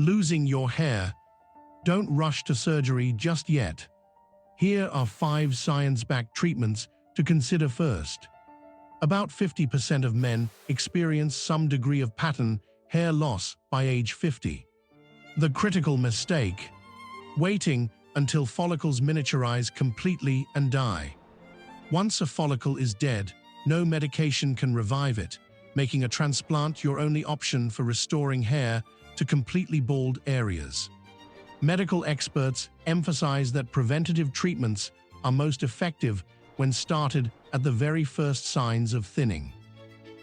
Losing your hair. Don't rush to surgery just yet. Here are 5 science-backed treatments to consider first. About 50% of men experience some degree of pattern hair loss by age 50. The critical mistake: waiting until follicles miniaturize completely and die. Once a follicle is dead, no medication can revive it, making a transplant your only option for restoring hair to completely bald areas. Medical experts emphasize that preventative treatments are most effective when started at the very first signs of thinning.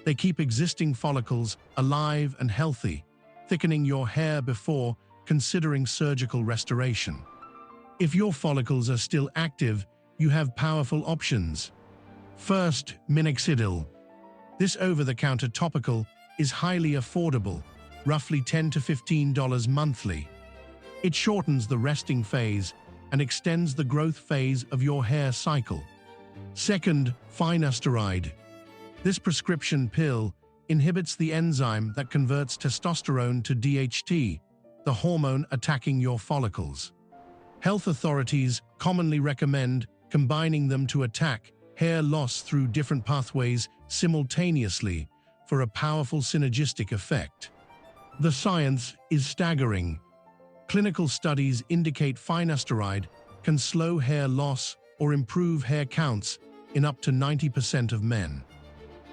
They keep existing follicles alive and healthy, thickening your hair before considering surgical restoration. If your follicles are still active, you have powerful options. First, Minoxidil. This over-the-counter topical is highly affordable, roughly $10 to $15 monthly. It shortens the resting phase and extends the growth phase of your hair cycle. Second, Finasteride. This prescription pill inhibits the enzyme that converts testosterone to DHT, the hormone attacking your follicles. Health authorities commonly recommend combining them to attack hair loss through different pathways simultaneously for a powerful synergistic effect. The science is staggering. Clinical studies indicate Finasteride can slow hair loss or improve hair counts in up to 90% of men.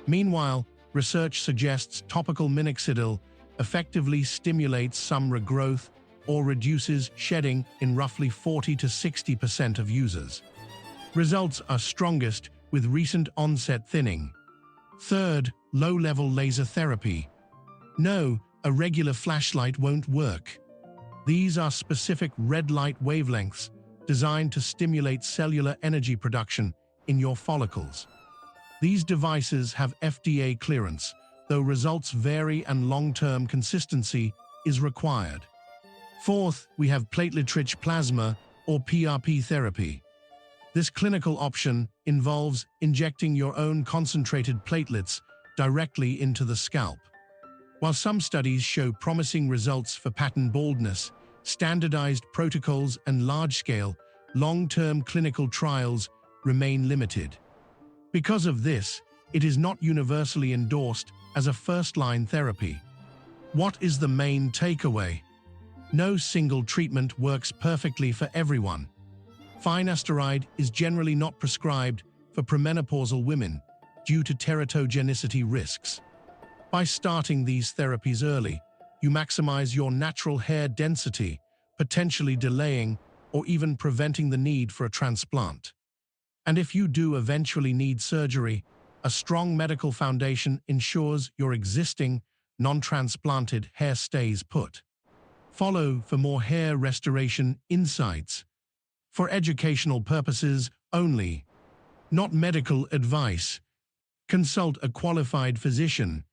Meanwhile, research suggests topical Minoxidil effectively stimulates some regrowth or reduces shedding in roughly 40 to 60% of users. Results are strongest with recent onset thinning. Third, low-level laser therapy. No, a regular flashlight won't work. These are specific red light wavelengths designed to stimulate cellular energy production in your follicles. These devices have FDA clearance, though results vary and long-term consistency is required. Fourth, we have platelet-rich plasma or PRP therapy. This clinical option involves injecting your own concentrated platelets directly into the scalp. While some studies show promising results for pattern baldness, standardized protocols and large-scale, long-term clinical trials remain limited. Because of this, it is not universally endorsed as a first-line therapy. What is the main takeaway? No single treatment works perfectly for everyone. Finasteride is generally not prescribed for premenopausal women due to teratogenicity risks. By starting these therapies early, you maximize your natural hair density, potentially delaying or even preventing the need for a transplant. And if you do eventually need surgery, a strong medical foundation ensures your existing, non-transplanted hair stays put. Follow for more hair restoration insights. For educational purposes only, not medical advice. Consult a qualified physician.